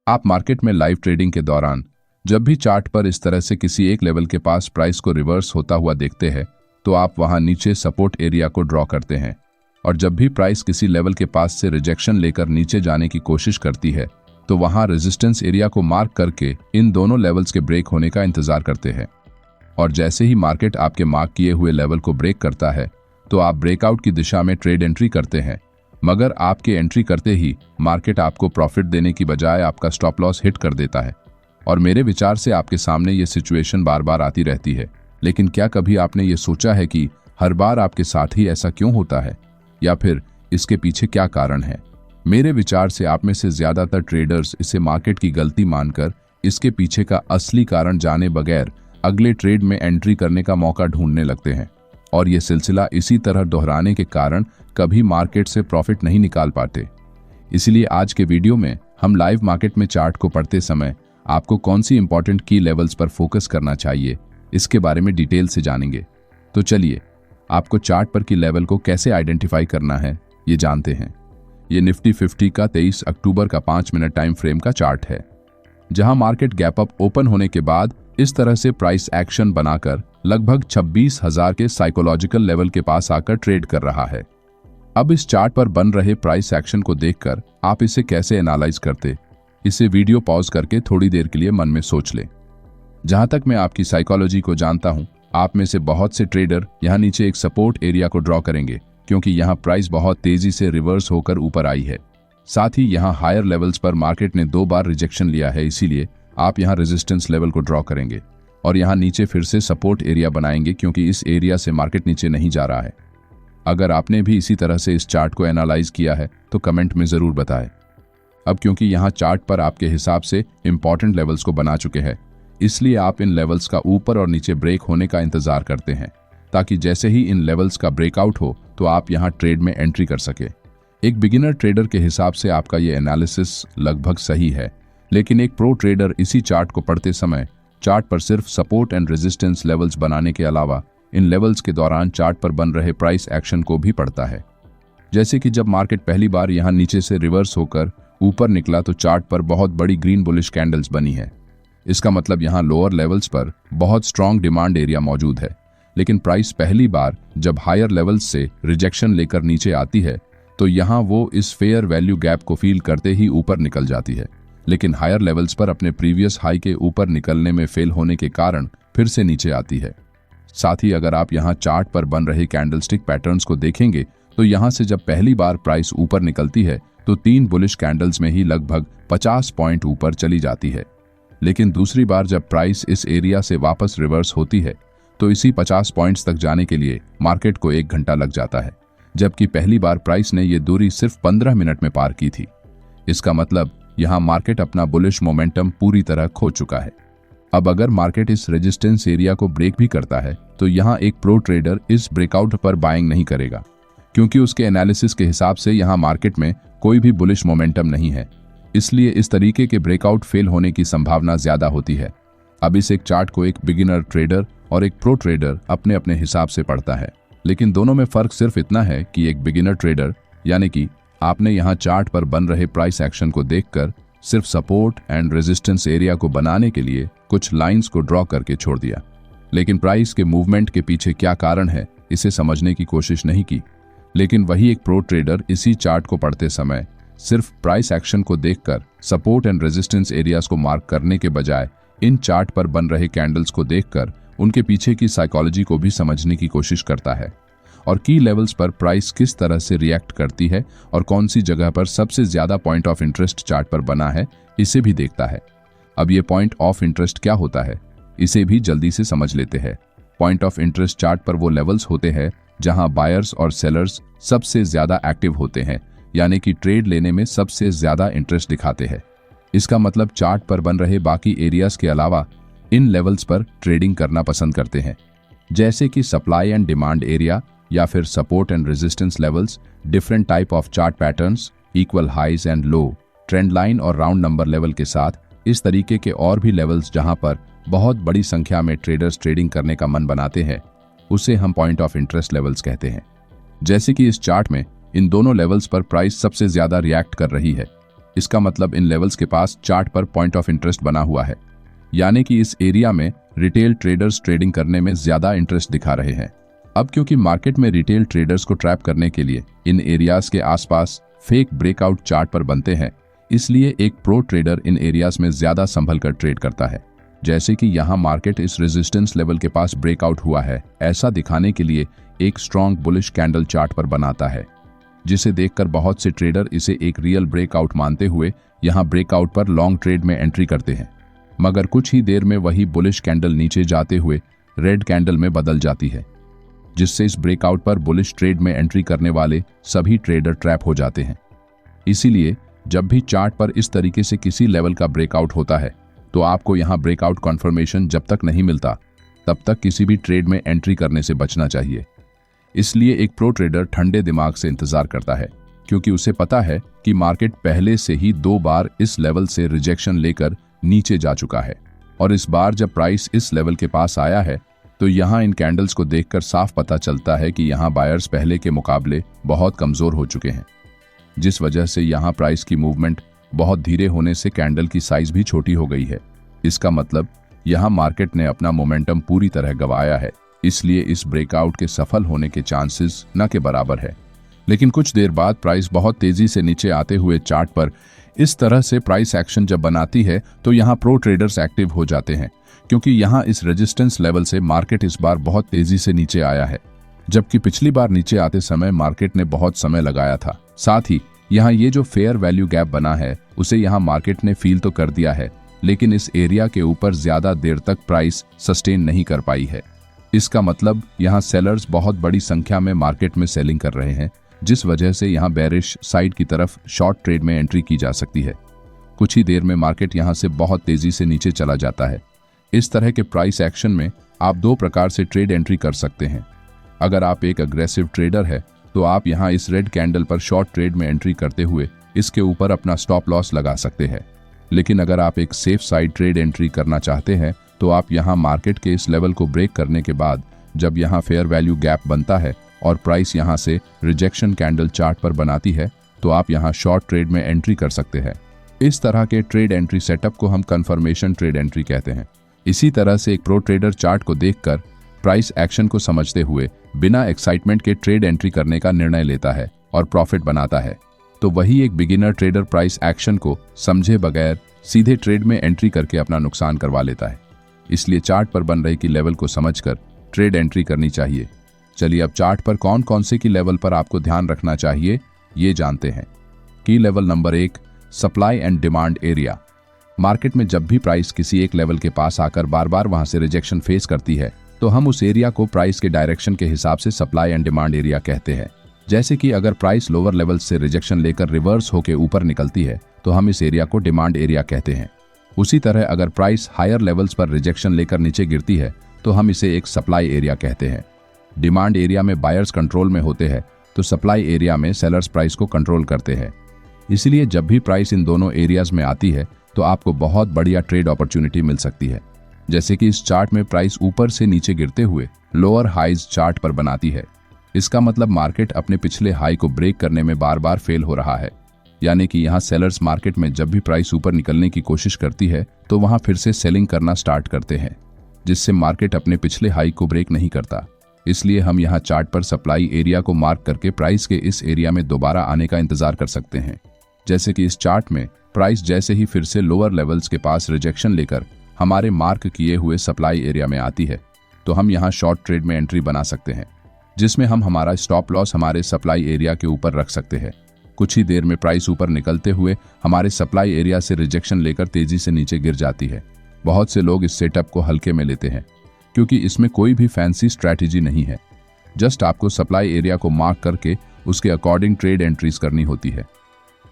आप मार्केट में live trading के दौरान जब भी चार्ट पर इस तरह से किसी एक लेवल के पास प्राइस को रिवर्स होता हुआ देखते हैं तो आप वहां नीचे सपोर्ट एरिया को ड्रॉ करते हैं, और जब भी प्राइस किसी लेवल के पास से रिजेक्शन लेकर नीचे जाने की कोशिश करती है तो वहां रेजिस्टेंस एरिया को मार्क करके इन दोनों लेवल्स के ब्रेक होने का इंतजार करते हैं। और जैसे ही मार्केट आपके मार्क किए हुए लेवल को ब्रेक करता है तो आप ब्रेकआउट की दिशा में ट्रेड एंट्री करते हैं, मगर आपके एंट्री करते ही मार्केट आपको प्रॉफिट देने की बजाय आपका स्टॉप लॉस हिट कर देता है। और मेरे विचार से आपके सामने ये सिचुएशन बार बार आती रहती है, लेकिन क्या कभी आपने ये सोचा है कि हर बार आपके साथ ही ऐसा क्यों होता है, या फिर इसके पीछे क्या कारण है? मेरे विचार से आप में से ज्यादातर ट्रेडर्स इसे मार्केट की गलती मानकर इसके पीछे का असली कारण जाने बगैर अगले ट्रेड में एंट्री करने का मौका ढूंढने लगते हैं, और ये सिलसिला इसी तरह दोहराने के कारण कभी मार्केट से प्रॉफिट नहीं निकाल पाते। इसलिए आज के वीडियो में हम लाइव मार्केट में चार्ट को पढ़ते समय आपको कौन सी इंपॉर्टेंट की लेवल्स पर फोकस करना चाहिए, इसके बारे में डिटेल से जानेंगे। तो चलिए आपको चार्ट पर की लेवल को कैसे आइडेंटिफाई करना है ये जानते हैं। ये निफ्टी 50 का 23 अक्टूबर का 5 मिनट टाइम फ्रेम का चार्ट है, जहां मार्केट गैप अप ओपन होने के बाद इस तरह से प्राइस एक्शन बनाकर लगभग 26,000 के साइकोलॉजिकल लेवल के पास आकर ट्रेड कर रहा है। अब इस चार्ट पर बन रहे प्राइस एक्शन को देखकर आप इसे कैसे एनालाइज करते, इसे वीडियो पॉज करके थोड़ी देर के लिए मन में सोच लें। जहां तक मैं आपकी साइकोलॉजी को जानता हूं, आप में से बहुत से ट्रेडर यहां नीचे एक सपोर्ट एरिया को ड्रॉ करेंगे, क्योंकि यहां प्राइस बहुत तेजी से रिवर्स होकर ऊपर आई है। साथ ही यहां हायर लेवल्स पर मार्केट ने 2 बार रिजेक्शन लिया है, इसीलिए आप यहां रेजिस्टेंस लेवल को ड्रॉ करेंगे और यहां नीचे फिर से सपोर्ट एरिया बनाएंगे, क्योंकि इस एरिया से मार्केट नीचे नहीं जा रहा है। अगर आपने भी इसी तरह से इस चार्ट को एनालाइज किया है तो कमेंट में जरूर बताएं। अब क्योंकि यहां चार्ट पर आपके हिसाब से इंपॉर्टेंट लेवल्स को बना चुके हैं, इसलिए आप इन लेवल्स का ऊपर और नीचे ब्रेक होने का इंतजार करते हैं, ताकि जैसे ही इन लेवल्स का ब्रेकआउट हो तो आप यहां ट्रेड में एंट्री कर सके। एक बिगिनर ट्रेडर के हिसाब से आपका ये एनालिसिस लगभग सही है, लेकिन एक प्रो ट्रेडर इसी चार्ट को पढ़ते समय चार्ट पर सिर्फ सपोर्ट एंड रेजिस्टेंस लेवल्स बनाने के अलावा इन लेवल्स के दौरान चार्ट पर बन रहे प्राइस एक्शन को भी पढ़ता है। जैसे कि जब मार्केट पहली बार यहां नीचे से रिवर्स होकर ऊपर निकला तो चार्ट पर बहुत बड़ी ग्रीन बुलिश कैंडल्स बनी है। इसका मतलब यहां लोअर लेवल्स पर बहुत स्ट्रॉन्ग डिमांड एरिया मौजूद है, लेकिन प्राइस पहली बार जब हायर लेवल्स से रिजेक्शन लेकर नीचे आती है तो यहां वो इस फेयर वैल्यू गैप को फील करते ही ऊपर निकल जाती है, लेकिन हायर लेवल्स पर अपने प्रीवियस हाई के ऊपर निकलने में फेल होने के कारण फिर से नीचे आती है। साथ ही अगर आप यहां चार्ट पर बन रहे कैंडलस्टिक पैटर्न्स को देखेंगे तो यहां से जब पहली बार प्राइस ऊपर निकलती है तो 3 बुलिश कैंडल्स में ही लगभग 50 पॉइंट ऊपर चली जाती है, लेकिन दूसरी बार जब प्राइस इस एरिया से वापस रिवर्स होती है तो इसी 50 पॉइंट्स तक जाने के लिए मार्केट को 1 घंटा लग जाता है, जबकि पहली बार प्राइस ने ये दूरी सिर्फ 15 मिनट में पार की थी। इसका मतलब यहां मार्केट अपना बुलिश मोमेंटम पूरी तरह खो चुका है। अब अगर मार्केट इस रेजिस्टेंस एरिया को ब्रेक भी करता है तो यहां एक प्रो ट्रेडर इस ब्रेकआउट पर बाइंग नहीं करेगा, क्योंकि उसके एनालिसिस के हिसाब से यहां मार्केट में कोई भी बुलिश मोमेंटम नहीं है, इसलिए इस तरीके के ब्रेकआउट फेल होने की संभावना ज्यादा होती है। अब इस एक चार्ट को एक बिगिनर ट्रेडर और एक प्रो ट्रेडर अपने अपने हिसाब से पढ़ता है, लेकिन दोनों में फर्क सिर्फ इतना है कि एक बिगिनर ट्रेडर यानी कि आपने यहां चार्ट पर बन रहे प्राइस एक्शन को देखकर सिर्फ सपोर्ट एंड रेजिस्टेंस एरिया को बनाने के लिए कुछ लाइंस को ड्रॉ करके छोड़ दिया, लेकिन प्राइस के मूवमेंट के पीछे क्या कारण है इसे समझने की कोशिश नहीं की। लेकिन वही एक प्रो ट्रेडर इसी चार्ट को पढ़ते समय सिर्फ प्राइस एक्शन को देखकर सपोर्ट एंड रेजिस्टेंस एरियाज को मार्क करने के बजाय इन चार्ट पर बन रहे कैंडल्स को देखकर उनके पीछे की साइकोलॉजी को भी समझने की कोशिश करता है, और की लेवल्स पर प्राइस किस तरह से रिएक्ट करती है और कौन सी जगह पर सबसे ज्यादा पॉइंट ऑफ इंटरेस्ट चार्ट पर बना है इसे भी देखता है। अब ये पॉइंट ऑफ इंटरेस्ट क्या होता है इसे भी जल्दी से समझ लेते हैं। पॉइंट ऑफ इंटरेस्ट चार्ट पर वो लेवल्स होते हैं जहां बायर्स और सेलर्स सबसे ज्यादा एक्टिव होते हैं, यानी कि ट्रेड लेने में सबसे ज्यादा इंटरेस्ट दिखाते हैं। इसका मतलब चार्ट पर बन रहे बाकी एरियाज के अलावा इन लेवल्स पर ट्रेडिंग करना पसंद करते हैं, जैसे कि सप्लाई एंड डिमांड एरिया या फिर support and resistance levels, different type of chart patterns, equal highs and low, trend line और राउंड नंबर लेवल के साथ इस तरीके के और भी लेवल्स जहां पर बहुत बड़ी संख्या में ट्रेडर्स ट्रेडिंग करने का मन बनाते हैं, उसे हम पॉइंट ऑफ इंटरेस्ट लेवल्स कहते हैं। जैसे कि इस चार्ट में इन दोनों लेवल्स पर प्राइस सबसे ज्यादा रिएक्ट कर रही है, इसका मतलब इन लेवल्स के पास चार्ट पर पॉइंट ऑफ इंटरेस्ट बना हुआ है, यानी कि इस एरिया में रिटेल ट्रेडर्स ट्रेडिंग करने में ज्यादा इंटरेस्ट दिखा रहे हैं। अब क्योंकि मार्केट में रिटेल ट्रेडर्स को ट्रैप करने के लिए इन एरियाज के आसपास फेक ब्रेकआउट चार्ट पर बनते हैं, इसलिए एक प्रो ट्रेडर इन एरियाज में ज्यादा संभल कर ट्रेड करता है। जैसे कि यहाँ मार्केट इस रेजिस्टेंस लेवल के पास ब्रेकआउट हुआ है, ऐसा दिखाने के लिए एक स्ट्रॉन्ग बुलिश कैंडल चार्ट पर बनाता है, जिसे देखकर बहुत से ट्रेडर इसे एक रियल ब्रेकआउट मानते हुए यहाँ ब्रेकआउट पर लॉन्ग ट्रेड में एंट्री करते हैं। मगर कुछ ही देर में वही बुलिश कैंडल नीचे जाते हुए रेड कैंडल में बदल जाती है, जिससे इस ब्रेकआउट पर बुलिश ट्रेड में एंट्री करने वाले सभी ट्रेडर ट्रैप हो जाते हैं। इसीलिए जब भी चार्ट पर इस तरीके से किसी लेवल का ब्रेकआउट होता है, तो आपको यहाँ ब्रेकआउट कॉन्फर्मेशन जब तक नहीं मिलता तब तक किसी भी ट्रेड में एंट्री करने से बचना चाहिए। इसलिए एक प्रो ट्रेडर ठंडे दिमाग से इंतजार करता है, क्योंकि उसे पता है कि मार्केट पहले से ही 2 बार इस लेवल से रिजेक्शन लेकर नीचे जा चुका है, और इस बार जब प्राइस इस लेवल के पास आया है तो यहाँ इन कैंडल्स को देखकर साफ पता चलता है कि यहाँ बायर्स पहले के मुकाबले बहुत कमजोर हो चुके हैं, जिस वजह से यहाँ प्राइस की मूवमेंट बहुत धीरे होने से कैंडल की साइज भी छोटी हो गई है। इसका मतलब यहाँ मार्केट ने अपना मोमेंटम पूरी तरह गंवाया है, इसलिए इस ब्रेकआउट के सफल होने के चांसेस न के बराबर है। लेकिन कुछ देर बाद प्राइस बहुत तेजी से नीचे आते हुए चार्ट पर इस तरह से प्राइस एक्शन जब बनाती है तो यहाँ प्रो ट्रेडर्स एक्टिव हो जाते हैं, क्योंकि यहाँ इस रेजिस्टेंस लेवल से मार्केट इस बार बहुत तेजी से नीचे आया है, जबकि पिछली बार नीचे आते समय मार्केट ने बहुत समय लगाया था। साथ ही यहाँ ये जो फेयर वैल्यू गैप बना है उसे यहाँ मार्केट ने फील तो कर दिया है, लेकिन इस एरिया के ऊपर ज्यादा देर तक प्राइस सस्टेन नहीं कर पाई है। इसका मतलब यहाँ सेलर्स बहुत बड़ी संख्या में मार्केट में सेलिंग कर रहे हैं, जिस वजह से यहाँ बेरिश साइड की तरफ शॉर्ट ट्रेड में एंट्री की जा सकती है। कुछ ही देर में मार्केट यहाँ से बहुत तेजी से नीचे चला जाता है। इस तरह के प्राइस एक्शन में आप 2 प्रकार से ट्रेड एंट्री कर सकते हैं। अगर आप एक अग्रेसिव ट्रेडर है तो आप यहाँ इस रेड कैंडल पर शॉर्ट ट्रेड में एंट्री करते हुए इसके ऊपर अपना स्टॉप लॉस लगा सकते हैं। लेकिन अगर आप एक सेफ साइड ट्रेड एंट्री करना चाहते हैं तो आप यहाँ मार्केट के इस लेवल को ब्रेक करने के बाद जब यहाँ फेयर वैल्यू गैप बनता है और प्राइस यहाँ से रिजेक्शन कैंडल चार्ट पर बनाती है तो आप यहाँ शॉर्ट ट्रेड में एंट्री कर सकते हैं। इस तरह के ट्रेड एंट्री सेटअप को हम कन्फर्मेशन ट्रेड एंट्री कहते हैं। इसी तरह से एक प्रो ट्रेडर चार्ट को देखकर प्राइस एक्शन को समझते हुए बिना एक्साइटमेंट के ट्रेड एंट्री करने का निर्णय लेता है और प्रॉफिट बनाता है, तो वही एक बिगिनर ट्रेडर प्राइस एक्शन को समझे बगैर सीधे ट्रेड में एंट्री करके अपना नुकसान करवा लेता है। इसलिए चार्ट पर बन रही की लेवल को समझकर ट्रेड एंट्री करनी चाहिए। चलिए अब चार्ट पर कौन कौन से की लेवल पर आपको ध्यान रखना चाहिए ये जानते हैं। की level number 1, supply and demand area. Market में जब भी प्राइस किसी एक लेवल के पास आकर बार बार वहां से रिजेक्शन फेस करती है तो हम उस एरिया को प्राइस के डायरेक्शन के हिसाब से सप्लाई एंड डिमांड एरिया कहते हैं। जैसे कि अगर प्राइस लोअर लेवल से रिजेक्शन लेकर रिवर्स होकर ऊपर निकलती है तो हम इस एरिया को डिमांड एरिया कहते हैं। उसी तरह अगर प्राइस हायर लेवल्स पर रिजेक्शन लेकर नीचे गिरती है तो हम इसे एक सप्लाई एरिया कहते हैं। डिमांड एरिया में बायर्स कंट्रोल में होते हैं तो सप्लाई एरिया में सेलर्स प्राइस को कंट्रोल करते हैं। इसलिए जब भी प्राइस इन दोनों एरियाज में आती है तो आपको बहुत बढ़िया ट्रेड अपॉर्चुनिटी मिल सकती है। जैसे कि इस चार्ट में प्राइस ऊपर से नीचे गिरते हुए लोअर हाइज चार्ट पर बनाती है। इसका मतलब मार्केट अपने पिछले हाई को ब्रेक करने में बार बार फेल हो रहा है, यानी कि यहाँ सेलर्स मार्केट में जब भी प्राइस ऊपर निकलने की कोशिश करती है तो वहां फिर से सेलिंग करना स्टार्ट करते हैं, जिससे मार्केट अपने पिछले हाई को ब्रेक नहीं करता। इसलिए हम यहाँ चार्ट पर सप्लाई एरिया को मार्क करके प्राइस के इस एरिया में दोबारा आने का इंतजार कर सकते हैं। जैसे कि इस चार्ट में प्राइस जैसे ही फिर से लोअर लेवल्स के पास रिजेक्शन लेकर हमारे मार्क किए हुए सप्लाई एरिया में आती है तो हम यहाँ शॉर्ट ट्रेड में एंट्री बना सकते हैं, जिसमें हम हमारा स्टॉप लॉस हमारे सप्लाई एरिया के ऊपर रख सकते हैं। कुछ ही देर में प्राइस ऊपर निकलते हुए हमारे सप्लाई एरिया से रिजेक्शन लेकर तेजी से नीचे गिर जाती है। बहुत से लोग इस सेटअप को हल्के में लेते हैं क्योंकि इसमें कोई भी फैंसी स्ट्रैटेजी नहीं है, जस्ट आपको सप्लाई एरिया को मार्क करके उसके अकॉर्डिंग ट्रेड एंट्रीज करनी होती है।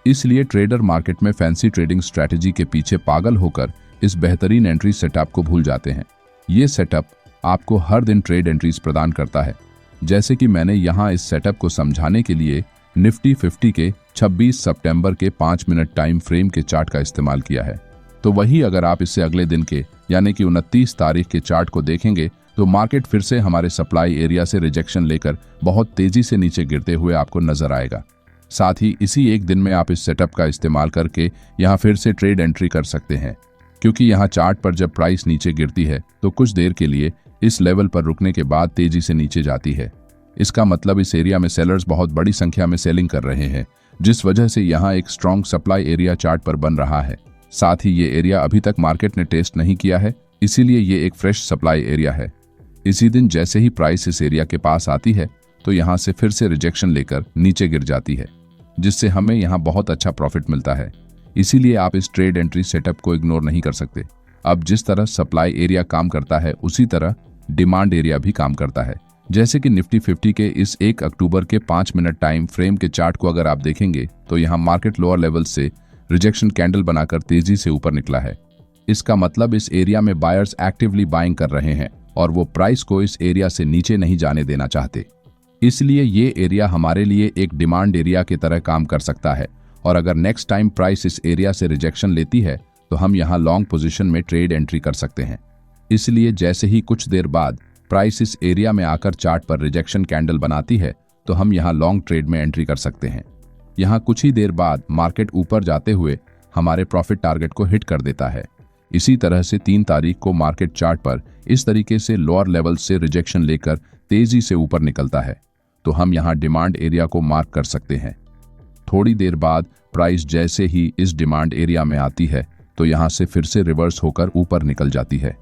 इसलिए ट्रेडर मार्केट में फैंसी ट्रेडिंग स्ट्रैटेजी के पीछे पागल होकर इस बेहतरीन एंट्री सेटअप को भूल जाते हैं। ये सेटअप आपको हर दिन ट्रेड एंट्रीज प्रदान करता है। जैसे कि मैंने यहाँ इस सेटअप को समझाने के लिए निफ्टी 50 के 26 सितंबर के 5 मिनट टाइम फ्रेम के चार्ट का इस्तेमाल किया है। तो वही अगर आप इससे अगले दिन के यानी कि 29 तारीख के चार्ट को देखेंगे तो मार्केट फिर से हमारे सप्लाई एरिया से रिजेक्शन लेकर बहुत तेजी से नीचे गिरते हुए आपको नजर आएगा। साथ ही इसी एक दिन में आप इस सेटअप का इस्तेमाल करके यहाँ फिर से ट्रेड एंट्री कर सकते हैं, क्योंकि यहाँ चार्ट पर जब प्राइस नीचे गिरती है तो कुछ देर के लिए इस लेवल पर रुकने के बाद तेजी से नीचे जाती है। इसका मतलब इस एरिया में सेलर्स बहुत बड़ी संख्या में सेलिंग कर रहे हैं, जिस वजह से यहाँ एक स्ट्रॉन्ग सप्लाई एरिया चार्ट पर बन रहा है। साथ ही ये एरिया अभी तक मार्केट ने टेस्ट नहीं किया है, इसीलिए ये एक फ्रेश सप्लाई एरिया है। इसी दिन जैसे ही प्राइस इस एरिया के पास आती है तो यहाँ से फिर से रिजेक्शन लेकर नीचे गिर जाती है, जिससे हमें यहाँ बहुत अच्छा प्रॉफिट मिलता है। इसीलिए आप इस ट्रेड एंट्री सेटअप को इग्नोर नहीं कर सकते। अब जिस तरह सप्लाई एरिया काम करता है उसी तरह डिमांड एरिया भी काम करता है। जैसे कि निफ्टी 50 के इस 1 अक्टूबर के 5 मिनट टाइम फ्रेम के चार्ट को अगर आप देखेंगे तो यहाँ मार्केट लोअर लेवल से रिजेक्शन कैंडल बनाकर तेजी से ऊपर निकला है। इसका मतलब इस एरिया में बायर्स एक्टिवली बाइंग कर रहे हैं और वो प्राइस को इस एरिया से नीचे नहीं जाने देना चाहते। इसलिए ये एरिया हमारे लिए एक डिमांड एरिया की तरह काम कर सकता है, और अगर नेक्स्ट टाइम प्राइस इस एरिया से रिजेक्शन लेती है तो हम यहाँ लॉन्ग पोजीशन में ट्रेड एंट्री कर सकते हैं। इसलिए जैसे ही कुछ देर बाद प्राइस इस एरिया में आकर चार्ट पर रिजेक्शन कैंडल बनाती है तो हम यहाँ लॉन्ग ट्रेड में एंट्री कर सकते हैं। यहाँ कुछ ही देर बाद मार्केट ऊपर जाते हुए हमारे प्रॉफिट टारगेट को हिट कर देता है। इसी तरह से 3 तारीख को मार्केट चार्ट पर इस तरीके से लोअर लेवल से रिजेक्शन लेकर तेजी से ऊपर निकलता है, तो हम यहाँ डिमांड एरिया को मार्क कर सकते हैं। थोड़ी देर बाद प्राइस जैसे ही इस डिमांड एरिया में आती है तो यहाँ से फिर से रिवर्स होकर ऊपर निकल जाती है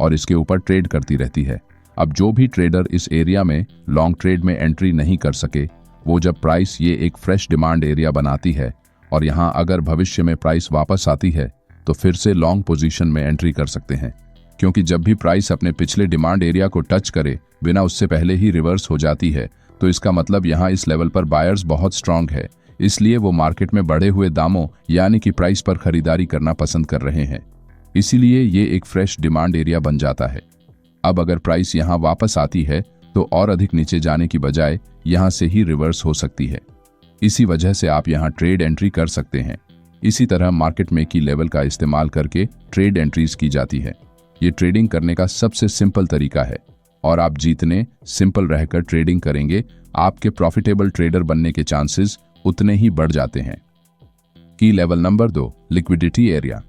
और इसके ऊपर ट्रेड करती रहती है। अब जो भी ट्रेडर इस एरिया में लॉन्ग ट्रेड में एंट्री नहीं कर सके, वो जब प्राइस ये एक फ्रेश डिमांड एरिया बनाती है और यहाँ अगर भविष्य में प्राइस वापस आती है तो फिर से लॉन्ग पोजीशन में एंट्री कर सकते हैं, क्योंकि जब भी प्राइस अपने पिछले डिमांड एरिया को टच करे बिना उससे पहले ही रिवर्स हो जाती है तो इसका मतलब यहाँ इस लेवल पर बायर्स बहुत स्ट्रांग है, इसलिए वो मार्केट में बढ़े हुए दामों यानी कि प्राइस पर खरीदारी करना पसंद कर रहे हैं। इसीलिए ये एक फ्रेश डिमांड एरिया बन जाता है। अब अगर प्राइस यहाँ वापस आती है तो और अधिक नीचे जाने की बजाय यहाँ से ही रिवर्स हो सकती है। इसी वजह से आप यहाँ ट्रेड एंट्री कर सकते हैं। इसी तरह मार्केट में की लेवल का इस्तेमाल करके ट्रेड एंट्रीज की जाती है। ये ट्रेडिंग करने का सबसे सिंपल तरीका है, और आप जितने सिंपल रहकर ट्रेडिंग करेंगे आपके प्रॉफिटेबल ट्रेडर बनने के चांसेस उतने ही बढ़ जाते हैं। की लेवल नंबर 2, लिक्विडिटी एरिया।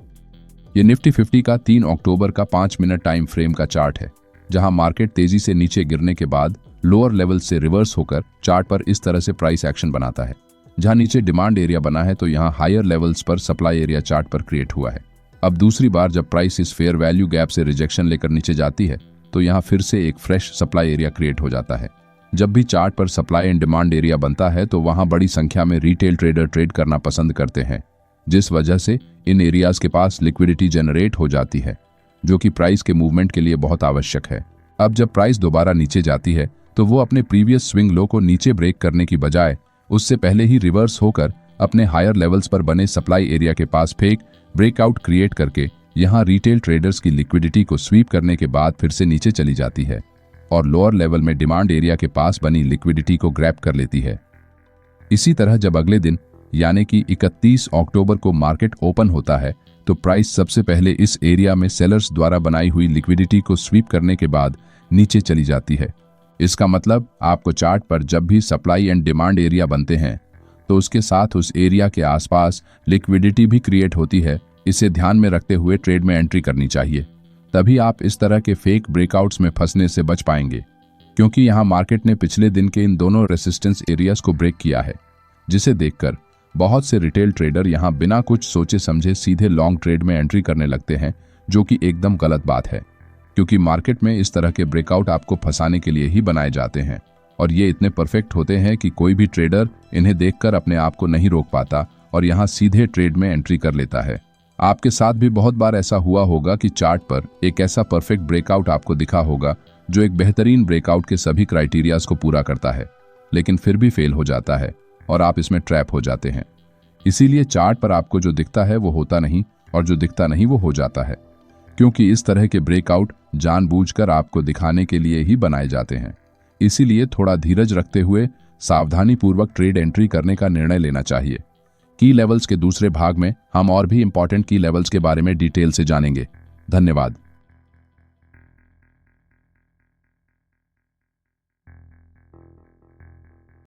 ये निफ्टी 50 का 3 अक्टूबर का 5 मिनट टाइम फ्रेम का चार्ट है, जहां मार्केट तेजी से नीचे गिरने के बाद लोअर लेवल से रिवर्स होकर चार्ट पर इस तरह से प्राइस एक्शन बनाता है। जहां नीचे डिमांड एरिया बना है तो यहां हायर लेवल्स पर सप्लाई एरिया चार्ट पर क्रिएट हुआ है। अब दूसरी बार जब प्राइस इस फेयर वैल्यू गैप से रिजेक्शन लेकर नीचे जाती है तो यहाँ फिर से एक फ्रेश सप्लाई एरिया क्रिएट हो जाता है। जब भी चार्ट पर सप्लाई एंड डिमांड एरिया बनता है तो वहां बड़ी संख्या में रिटेल ट्रेडर ट्रेड करना पसंद करते हैं, जिस वजह से इन एरियाज के पास लिक्विडिटी जनरेट हो जाती है, जो कि प्राइस के मूवमेंट के लिए बहुत आवश्यक है। अब जब प्राइस दोबारा नीचे जाती है तो वो अपने प्रीवियस स्विंग लो को नीचे ब्रेक करने की बजाय उससे पहले ही रिवर्स होकर अपने हायर लेवल्स पर बने सप्लाई एरिया के पास फेक ब्रेकआउट क्रिएट करके यहाँ रिटेल ट्रेडर्स की लिक्विडिटी को स्वीप करने के बाद फिर से नीचे चली जाती है और लोअर लेवल में डिमांड एरिया के पास बनी लिक्विडिटी को ग्रैब कर लेती है। इसी तरह जब अगले दिन यानी कि 31 अक्टूबर को मार्केट ओपन होता है तो प्राइस सबसे पहले इस एरिया में सेलर्स द्वारा बनाई हुई लिक्विडिटी को स्वीप करने के बाद नीचे चली जाती है। इसका मतलब आपको चार्ट पर जब भी सप्लाई एंड डिमांड एरिया बनते हैं तो उसके साथ उस एरिया के आसपास लिक्विडिटी भी क्रिएट होती है। इसे ध्यान में रखते हुए ट्रेड में एंट्री करनी चाहिए, तभी आप इस तरह के फेक ब्रेकआउट्स में फंसने से बच पाएंगे, क्योंकि यहाँ मार्केट ने पिछले दिन के इन दोनों रेसिस्टेंस एरियाज को ब्रेक किया है, जिसे देखकर बहुत से रिटेल ट्रेडर यहाँ बिना कुछ सोचे समझे सीधे लॉन्ग ट्रेड में एंट्री करने लगते हैं, जो कि एकदम गलत बात है, क्योंकि मार्केट में इस तरह के ब्रेकआउट आपको फंसाने के लिए ही बनाए जाते हैं और ये इतने परफेक्ट होते हैं कि कोई भी ट्रेडर इन्हें देखकर अपने आप को नहीं रोक पाता और यहाँ सीधे ट्रेड में एंट्री कर लेता है। आपके साथ भी बहुत बार ऐसा हुआ होगा कि चार्ट पर एक ऐसा परफेक्ट ब्रेकआउट आपको दिखा होगा जो एक बेहतरीन ब्रेकआउट के सभी क्राइटेरियाज को पूरा करता है, लेकिन फिर भी फेल हो जाता है और आप इसमें ट्रैप हो जाते हैं। इसीलिए चार्ट पर आपको जो दिखता है वो होता नहीं और जो दिखता नहीं वो हो जाता है, क्योंकि इस तरह के ब्रेकआउट जानबूझकर आपको दिखाने के लिए ही बनाए जाते हैं। इसीलिए थोड़ा धीरज रखते हुए सावधानीपूर्वक ट्रेड एंट्री करने का निर्णय लेना चाहिए। की लेवल्स के दूसरे भाग में हम और भी इंपॉर्टेंट की लेवल्स के बारे में डिटेल से जानेंगे। धन्यवाद।